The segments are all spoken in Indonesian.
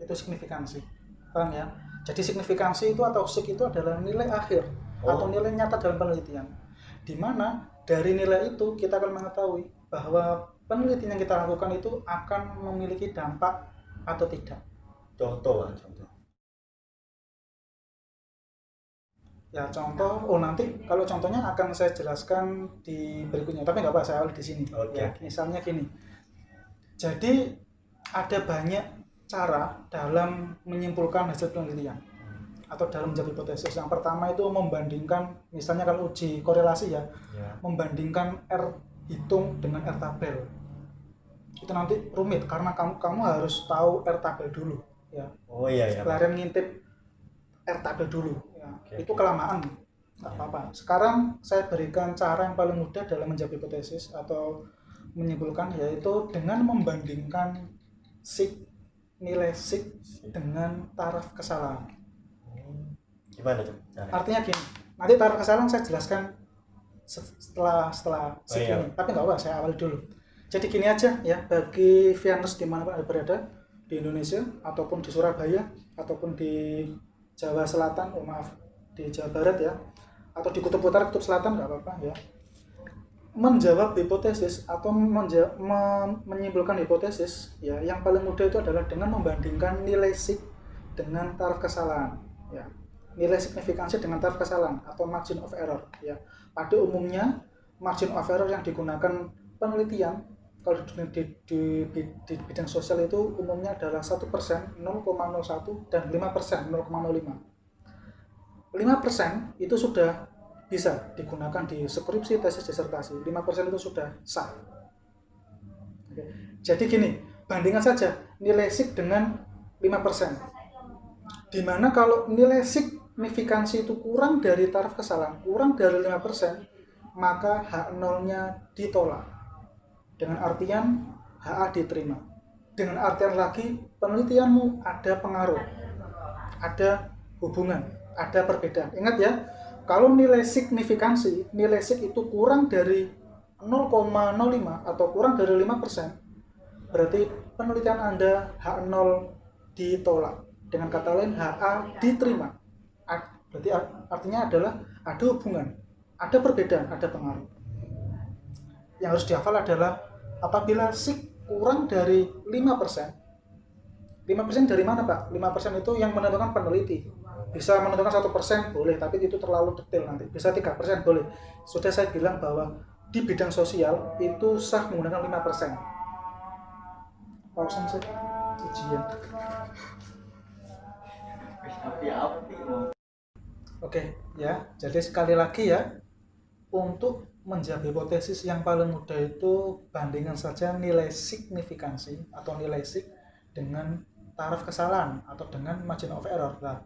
Itu signifikansi. Paham ya? Jadi signifikansi itu atau sig itu adalah nilai akhir atau nilai nyata dalam penelitian. Di mana dari nilai itu kita akan mengetahui bahwa penelitian yang kita lakukan itu akan memiliki dampak atau tidak. Contoh. Ya contoh, nanti kalau contohnya akan saya jelaskan di berikutnya, tapi nggak apa, saya awali di sini. Ya, misalnya gini. Jadi ada banyak cara dalam menyimpulkan hasil penelitian atau dalam menjawab hipotesis. Yang pertama itu membandingkan, misalnya kalau uji korelasi ya, membandingkan R hitung dengan R tabel. Itu nanti rumit karena kamu harus tahu R tabel dulu ya. Larian ngintip R tabel dulu ya. Itu kelamaan, nggak apa-apa. Sekarang saya berikan cara yang paling mudah dalam menjawab hipotesis atau menyimpulkan, yaitu dengan membandingkan nilai sig dengan taraf kesalahan. Gimana tuh? Artinya gini, nanti taraf kesalahan saya jelaskan setelah sig ini, tapi nggak apa, saya awali dulu. Jadi gini aja ya, bagi Vianus dimanapun Anda berada, di Indonesia ataupun di Surabaya ataupun di Jawa Selatan, di Jawa Barat ya, atau di Kutub Utara, Kutub Selatan, nggak apa-apa ya. Menjawab hipotesis atau menyimpulkan hipotesis ya, yang paling mudah itu adalah dengan membandingkan nilai sig dengan taraf kesalahan ya, nilai signifikansi dengan taraf kesalahan atau margin of error ya. Pada umumnya margin of error yang digunakan penelitian kalau di bidang sosial itu umumnya adalah 1%, 0,01 dan 5%, 0,05. 5% itu sudah bisa digunakan di skripsi, tesis, disertasi. 5% itu sudah sah. Oke. Jadi gini, bandingkan saja nilai sig dengan 5%. Dimana kalau nilai signifikansi itu kurang dari taraf kesalahan, kurang dari 5%, maka H0-nya ditolak. Dengan artian HA diterima. Dengan artian lagi, penelitianmu ada pengaruh, ada hubungan, ada perbedaan. Ingat ya, kalau nilai signifikansi, nilai sig itu kurang dari 0,05 atau kurang dari 5%, berarti penelitian Anda H0 ditolak. Dengan kata lain, HA diterima. Berarti artinya adalah ada hubungan, ada perbedaan, ada pengaruh. Yang harus dihafal adalah apabila sig kurang dari 5%. 5% dari mana, Pak? 5% itu yang menentukan peneliti. Bisa menentukan 1% boleh, tapi itu terlalu detail nanti. Bisa 3% boleh. Sudah saya bilang bahwa di bidang sosial itu sah menggunakan 5%. Pausan saya. Ujian. Oke, ya. Jadi sekali lagi ya, untuk menjawab hipotesis yang paling mudah itu bandingkan saja nilai signifikansi atau nilai sig dengan taraf kesalahan atau dengan margin of error. Nah,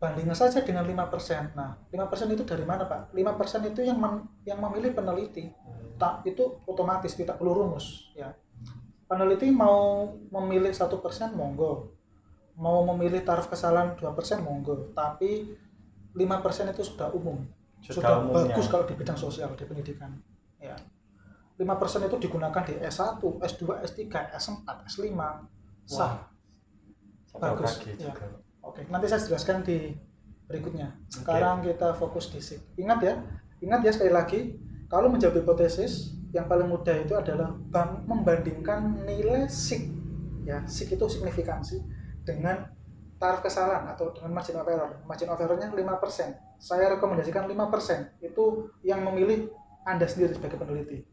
bandingkan saja dengan 5%. Nah, 5% itu dari mana, Pak? 5% itu yang memilih peneliti. Itu otomatis, tidak perlu rumus ya. Peneliti mau memilih 1% monggo. Mau memilih taraf kesalahan 2% monggo. Tapi 5% itu sudah umum. Sudah bagus kalau di bidang sosial, di pendidikan ya. 5% itu digunakan di S1, S2, S3, S4, S5 sah. Bagus ya. Oke, nanti saya jelaskan di berikutnya. Sekarang kita fokus di sig. Ingat ya sekali lagi, kalau menjawab hipotesis yang paling mudah itu adalah membandingkan nilai sig ya, sig itu signifikansi dengan taraf kesalahan atau dengan margin of error. Margin of error-nya 5%. Saya rekomendasikan 5%. Itu yang memilih Anda sendiri sebagai peneliti.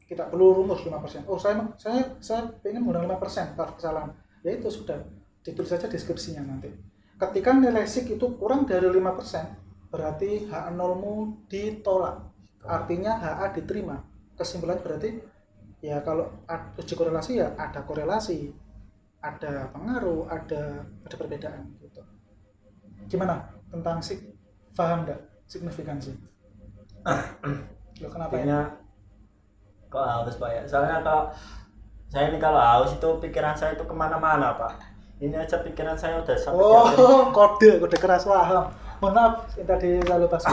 Tidak perlu rumus 5%. Oh, saya ingin menggunakan 5% taraf kesalahan. Ya itu sudah ditulis saja deskripsinya nanti. Ketika nilai sig itu kurang dari 5%, berarti H0-mu ditolak. Artinya HA diterima. Kesimpulannya berarti ya kalau uji korelasi ya ada korelasi, ada pengaruh, ada perbedaan gitu. Gimana tentang sig? Paham nggak signifikansi? Loh, kenapa ya? Kok haus, Pak ya? Soalnya kalau haus itu pikiran saya itu kemana-mana, Pak. Ini aja pikiran saya udah sampai kode keras, paham. Mohon maaf, tadi lalu pas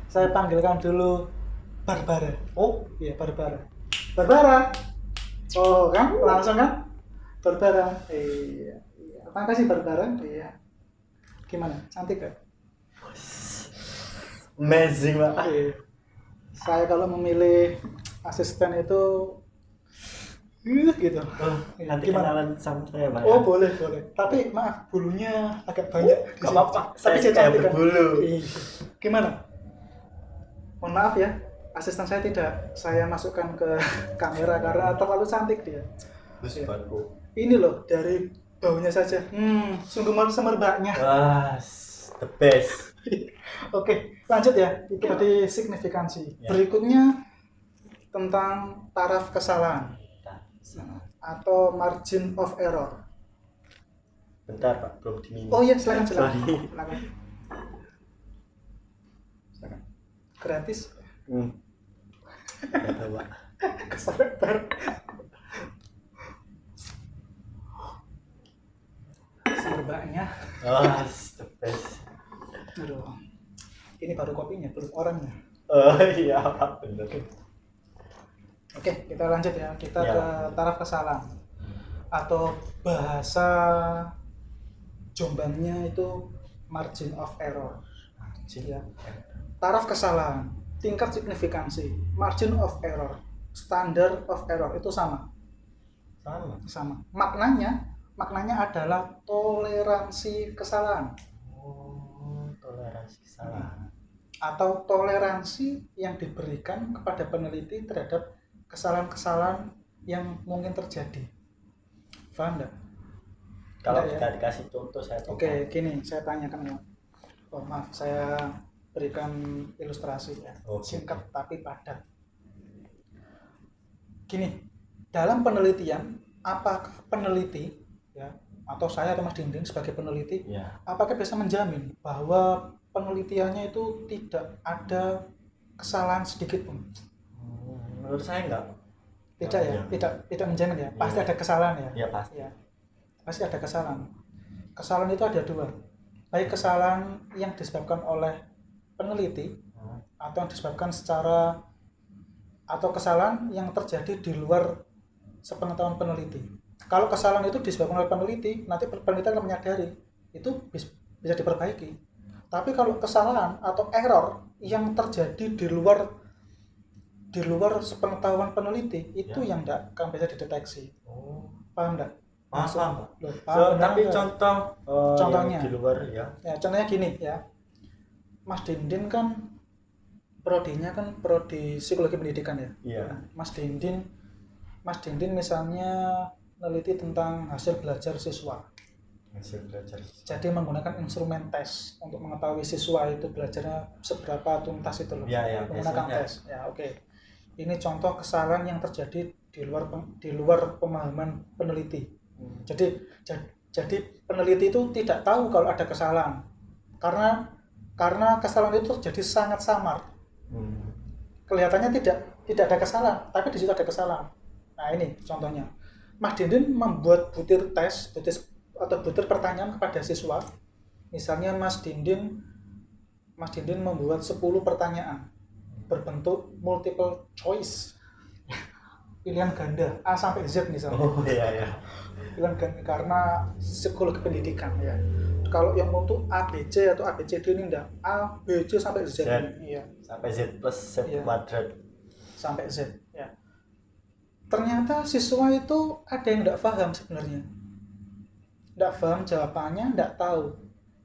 saya panggilkan dulu Barbara. Oh iya, Barbara. Oh kan, langsung kan? Barbara. Iya. makasih bareng-bareng. Iya. Gimana? Cantik gak? Amazing Pak. Iya. Saya kalau memilih asisten itu gitu. Nanti Gimana? kenalan sama saya Pak. Oh boleh. Tapi maaf bulunya agak banyak. Di Gak sini. apa-apa. Tapi Saya dia kayak cantik kan? berbulu. Iya. Gimana? Mohon maaf ya, asisten saya tidak saya masukkan ke kamera karena terlalu cantik dia. Terus buatku. Ini loh dari baunya saja. Sungguh semerbaknya. Wah, the best. Oke, lanjut ya. Itu tadi signifikansi. Ya. Berikutnya tentang taraf kesalahan atau margin of error. Bentar Pak, belum diminum. Oh iya, silakan. Sorry. Silakan. Gratis. Gak tahu Pak. Kesabar. Semerbaknya. Oh, the best. Aduh. Ini baru kopinya, belum orangnya. Oh iya Pak, bener. Oke, kita lanjut ya. Kita Ya. ke taraf kesalahan atau bahasa Jombangnya itu margin of error. Ya. Taraf kesalahan, tingkat signifikansi, margin of error, standard of error itu sama. Maknanya adalah toleransi kesalahan. Oh, toleransi kesalahan. Atau toleransi yang diberikan kepada peneliti terhadap kesalahan-kesalahan yang mungkin terjadi. Paham enggak? Kalau Enggak, kita ya? dikasih contoh saya tahu. Oke, gini saya tanyakan ya. Oh maaf, saya berikan ilustrasi ya. Oke. Singkat tapi padat. Gini, dalam penelitian, apakah peneliti ya atau saya atau Mas Dinding sebagai peneliti, Ya. apakah bisa menjamin bahwa penelitiannya itu tidak ada kesalahan sedikit pun? Menurut saya enggak. Tidak ya, tidak menjamin ya. Pasti ada kesalahan ya. Ya pasti. Ya, pasti ada kesalahan. Kesalahan itu ada dua. Baik kesalahan yang disebabkan oleh peneliti atau yang disebabkan secara atau kesalahan yang terjadi di luar sepengetahuan peneliti. Kalau kesalahan itu disebabkan oleh peneliti, nanti peneliti akan menyadari itu bisa diperbaiki. Tapi kalau kesalahan atau error yang terjadi di luar sepengetahuan peneliti, itu yang tidak akan bisa dideteksi. Paham enggak? Paham Pak. Loh, Tapi enggak? contoh Contohnya yang di luar ya. Ya, contohnya gini ya. Mas Dindin kan prodinya kan prodi psikologi pendidikan ya. Iya. Nah, Mas Dindin misalnya meneliti tentang hasil belajar siswa. Hasil belajar. Jadi menggunakan instrumen tes untuk mengetahui siswa itu belajarnya seberapa tuntas itu loh. Ya, Menggunakan biasanya. tes. Ya, oke. Ini contoh kesalahan yang terjadi di luar pemahaman peneliti. Jadi peneliti itu tidak tahu kalau ada kesalahan karena kesalahan itu terjadi sangat samar. Kelihatannya tidak ada kesalahan, tapi di situ ada kesalahan. Nah ini contohnya, Mas Dindin membuat butir pertanyaan kepada siswa. Misalnya Mas Dindin membuat 10 pertanyaan berbentuk multiple choice, pilihan ganda A sampai Z misalnya. Oh iya. Pilihan ganda karena psikologi pendidikan ya. Kalau yang untuk ABC atau ABCD ini enggak, A, B, C sampai Z. Iya. Sampai Z plus Z kuadrat. Sampai Z ya. Ternyata siswa itu ada yang enggak paham sebenarnya. Enggak paham jawabannya, enggak tahu.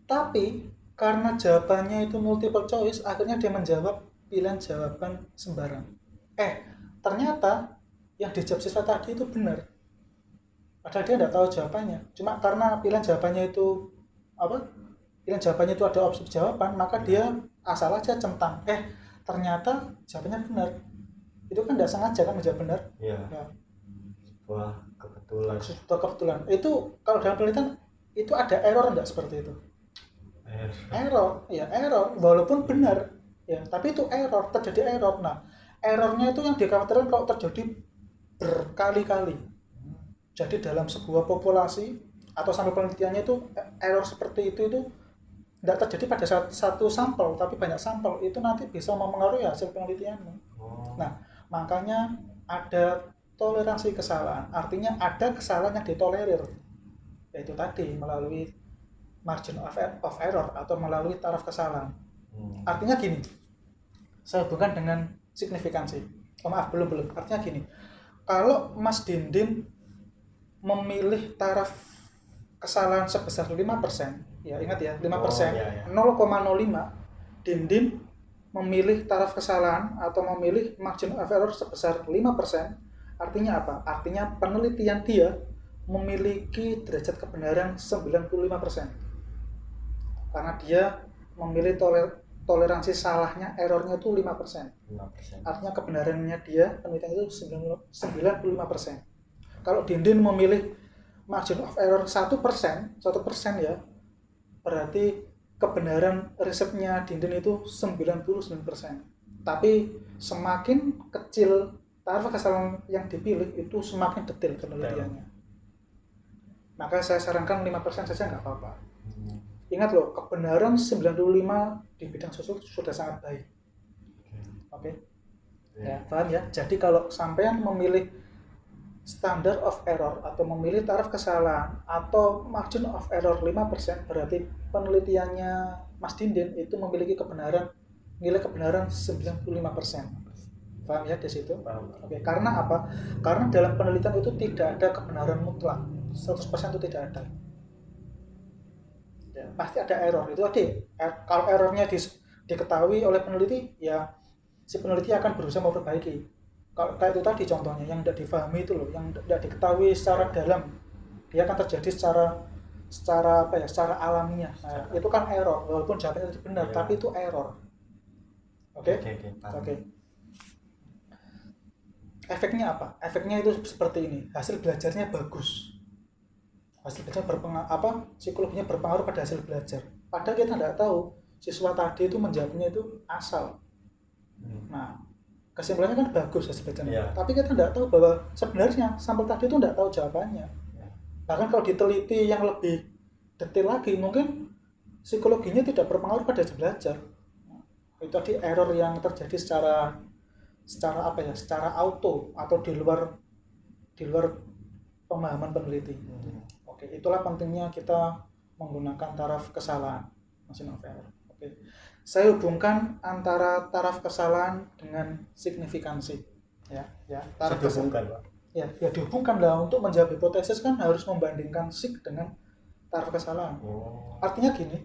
Tapi karena jawabannya itu multiple choice, akhirnya dia menjawab pilihan jawaban sembarang. Ternyata yang dijawab siswa tadi itu benar. Padahal dia enggak tahu jawabannya. Cuma karena pilihan jawabannya itu ada opsi jawaban, maka dia asal aja centang. Ternyata jawabannya benar. Itu kan tidak sengaja kan menjawab benar. Iya. Ya. Wah, Kebetulan. Itu kalau dalam penelitian itu ada error enggak seperti itu? Error. Walaupun benar. Ya, tapi itu terjadi error. Nah, errornya itu yang dikhawatirkan kalau terjadi berkali-kali. Jadi dalam sebuah populasi atau sampel penelitiannya itu error seperti itu tidak terjadi pada satu sampel, tapi banyak sampel, itu nanti bisa mempengaruhi hasil penelitianmu. Nah, makanya ada toleransi kesalahan, artinya ada kesalahan yang ditolerir, yaitu tadi melalui margin of error atau melalui taraf kesalahan. Artinya gini, saya hubungkan dengan signifikansi. Maaf, belum. Artinya gini, kalau Mas Dindin memilih taraf kesalahan sebesar 5%, ya ingat ya, 5%, 0,05, Dindin memilih taraf kesalahan atau memilih margin of error sebesar 5%, artinya apa? Artinya penelitian dia memiliki derajat kebenaran 95%. Karena dia memilih toleransi salahnya, errornya itu 5%. Artinya kebenarannya dia, penelitian itu 95%. Kalau Dindin memilih margin of error 1% ya, berarti kebenaran risetnya Dindin itu 99%. Tapi semakin kecil taraf kesalahan yang dipilih, itu semakin detail penelitiannya. Maka saya sarankan 5% saja nggak apa-apa. Ingat loh, kebenaran 95 di bidang sosial sudah sangat baik. Oke. Ya, paham ya? Jadi kalau sampean memilih standard of error atau memilih taraf kesalahan atau margin of error 5%, berarti penelitiannya Mas Dindin itu memiliki nilai kebenaran 95%. Paham ya di situ? Oke, karena apa? Karena dalam penelitian itu tidak ada kebenaran mutlak. 100% itu tidak ada. Ya, pasti ada error. Itu tadi, kalau errornya diketahui oleh peneliti, ya si peneliti akan berusaha memperbaiki. Kalau kayak itu tadi contohnya, yang tidak difahami itu loh, yang tidak diketahui secara dalam, dia akan terjadi secara alamiah. Nah, itu kan error, walaupun jawabannya itu benar, tapi itu error. Oke. Efeknya apa? Efeknya itu seperti ini. Hasil belajarnya bagus. Hasil belajar psikologinya berpengaruh pada hasil belajar. Padahal kita tidak tahu siswa tadi itu menjawabnya itu asal. Nah, kesimpulannya kan bagus hasil belajarnya. Tapi kita tidak tahu bahwa sebenarnya sampel tadi itu tidak tahu jawabannya. Bahkan kalau diteliti yang lebih detail lagi, mungkin psikologinya tidak berpengaruh pada hasil belajar. Itu tadi error yang terjadi secara auto atau di luar pemahaman peneliti. Oke, itulah pentingnya kita menggunakan taraf kesalahan, margin of error. Oke. Saya hubungkan antara taraf kesalahan dengan signifikansi. Ya, taraf kesalahan. Ya, dihubungkan lah. Untuk menjawab hipotesis kan harus membandingkan sig dengan taraf kesalahan. Artinya gini,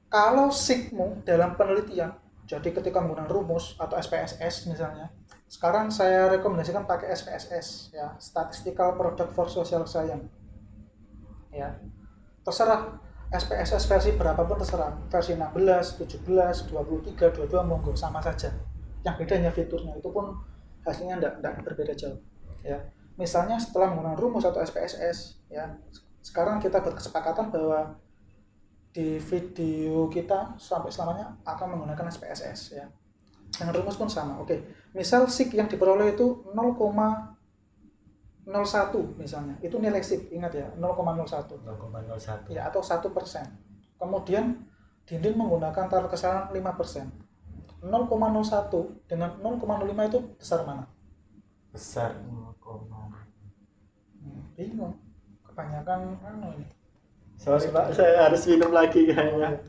kalau sigmu dalam penelitian, jadi ketika menggunakan rumus atau SPSS misalnya, sekarang saya rekomendasikan pakai SPSS, ya, Statistical Product for Social Science. Ya, terserah SPSS versi berapapun terserah, versi 16, 17, 23, 22 monggo, sama saja. Yang bedanya fiturnya, itu pun hasilnya tidak berbeda jauh. Ya, misalnya setelah menggunakan rumus atau SPSS, ya, sekarang kita berkesepakatan bahwa di video kita sampai selamanya akan menggunakan SPSS, ya. Dengan rumus pun sama. Oke, misal sig yang diperoleh itu 0,01 misalnya, itu nilai sig, ingat ya, 0,01. Ya, atau 1%. Kemudian Dindin menggunakan taraf kesalahan 5%. 0,01 dengan 0,05 itu besar mana? Besar 0,5. Bingung. Kebanyakan ini. Sorry Pak, saya harus minum lagi kayaknya.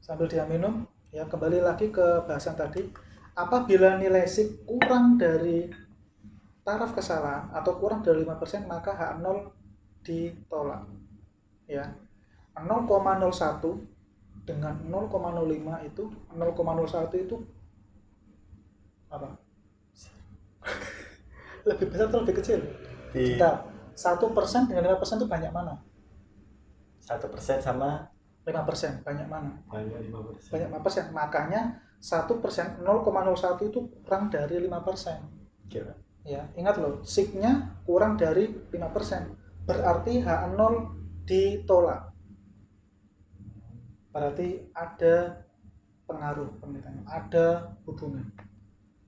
Sambil dia minum, ya, kembali lagi ke bahasan tadi. Apabila nilai sig kurang dari taraf kesalahan atau kurang dari 5%, maka H0 ditolak. Ya. 0,01 dengan 0,05 itu 0,01 itu apa? Lebih besar atau lebih kecil? Kita 1% dengan 5% itu banyak mana? 1% sama 5%, banyak mana? Banyak 5%. Banyak 5%. Makanya 1%, 0,01 itu kurang dari 5%. Kira. Ya, ingat loh, sig-nya kurang dari 5%. Berarti H0 ditolak. Berarti ada pengaruh penelitiannya, ada hubungan.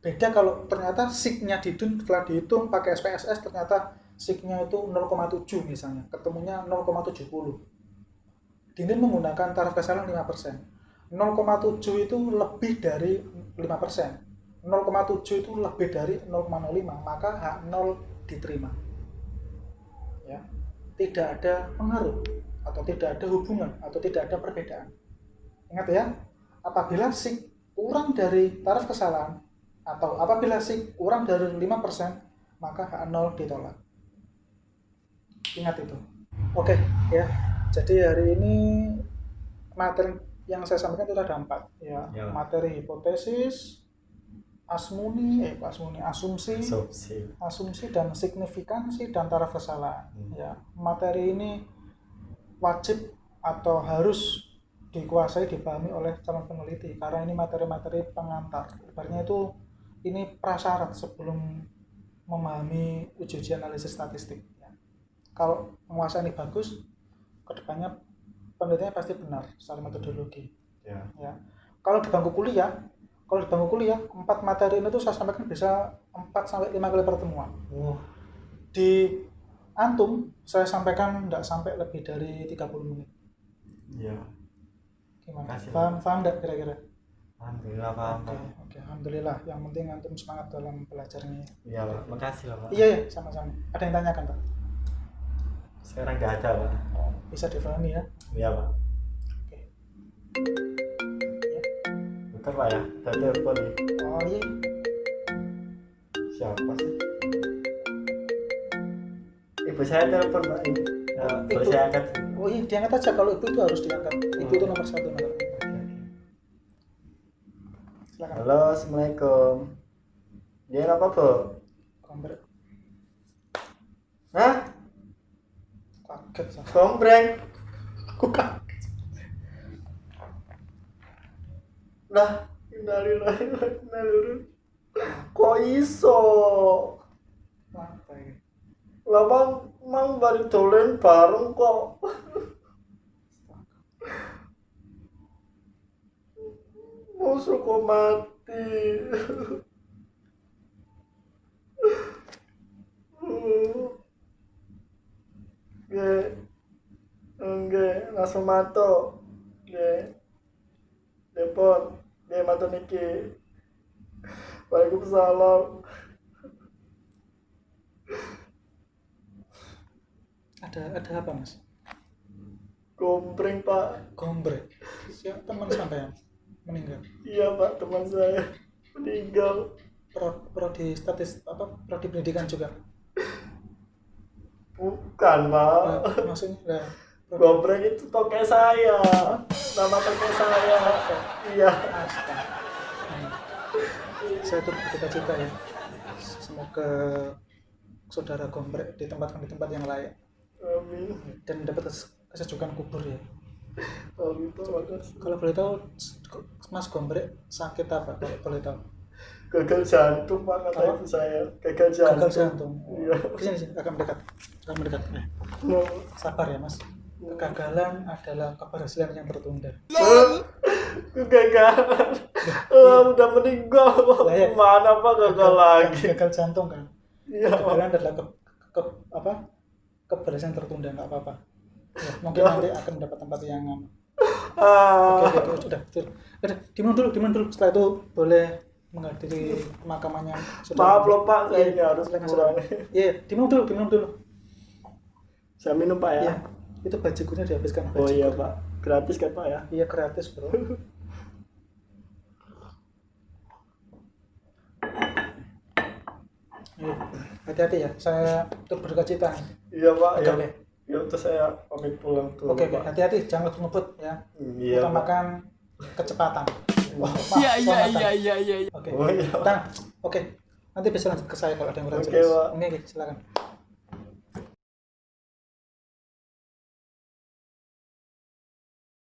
Beda kalau ternyata sig-nya setelah dihitung pakai SPSS, ternyata sig-nya itu 0,7 misalnya, ketemunya 0,70. Dindin menggunakan taraf kesalahan 5%. 0,7 itu lebih dari 5%. 0,7 itu lebih dari 0,05, maka H0 diterima. Ya. tidak ada pengaruh atau tidak ada hubungan atau tidak ada perbedaan. Ingat ya, apabila SIK kurang dari taraf kesalahan atau apabila SIK kurang dari 5%, maka H0 ditolak. Ingat itu. Oke, ya. Jadi hari ini materi yang saya sampaikan itu ada 4 ya. Materi hipotesis, asumsi dan signifikansi dan taraf kesalahan. Ya, materi ini wajib atau harus dikuasai, dipahami oleh calon peneliti karena ini materi-materi pengantar. Ibaratnya itu ini prasyarat sebelum memahami uji analisis statistik. Ya. Kalau penguasaan ini bagus, kedepannya penelitiannya pasti benar secara metodologi. Ya. Kalau di bangku kuliah 4 materi ini tuh saya sampaikan bisa 4-5 kali pertemuan. Di antum saya sampaikan tidak sampai lebih dari 30 menit. Iya. Gimana? Paham enggak kira-kira? Alhamdulillah paham. Oke, alhamdulillah. Yang penting antum semangat dalam belajarnya. Iya, Pak. Makasih loh, Pak. Iya, sama-sama. Ada yang tanyakan, Pak? Sekarang enggak ada, Pak. Bisa difahami ya? Iya, Pak. Oke. Bentar, Pak ya. Ada telepon nih. Oh iya. Siapa sih? Ibu saya telepon, Pak. Boleh saya angkat? Oh iya, diangkat aja. Kalau ibu itu harus diangkat. Ibu itu nomor 1. Silakan. Halo, assalamualaikum. Dia apa, Bu? Kombrek. Hah? Kaget saya. Kombreng. Aku kaget. Nah, innalillahi wa inna ilaihi. Kok iso? Apa ini? Lah mang bari dolen bareng kok. Musuh kok mati. Nggih, langsung mato. Nggih. Telepon, nggih mato niki. Waalaikumsalam. Ada apa, Mas? Kompreng, Pak. Kombrek. Siapa teman sampean meninggal? Iya, Pak, teman saya meninggal. Prodi pendidikan juga. Bukan, Pak. Maksudnya Kompreng itu tokek saya. Nama tokek saya. Iya. Saya tuh bercita-cita ya. Semoga saudara Gombrek ditempatkan di tempat yang layak. Amin. Dan dapat kesejukan kubur ya. Amin, Pak. Makasih. Kalau boleh tahu, Mas Gombrek sakit apa? Kalau boleh tahu. Gagal jantung, Pak, kata ibu saya. Gagal jantung. Iya. Sini, akan mendekat. No. Sabar ya, Mas. Kegagalan adalah keberhasilan yang tertunda. Kegagalan. Udah meninggal. Ya. Mana Pak gagal lagi? Gagal jantung kan. Iya. Kegagalan adalah keberhasilan tertunda, nggak apa-apa. Ya, mungkin nanti akan mendapat tempat yang aman. Oke, sudah. Diminum dulu. Setelah itu boleh menghadiri pemakamannya. Maaf loh Pak, saya ini harus pulang. Iya, diminum dulu. Saya minum Pak ya. Iya. Itu bajikunya dihabiskan. Oh iya Pak, gratis kan Pak ya? Iya, gratis bro. Hati-hati ya, saya turut berduka-cita. Iya Pak, ya. Boleh. Ya terus saya pamit pulang tuh. Oke, hati-hati, jangan ngebut ya. Iya. Utamakan kecepatan. Iya. Oke. Oh iya. Oke. Nanti bisa lanjut ke saya kalau ada yang bertanya. Oke, Pak. Oke, silakan.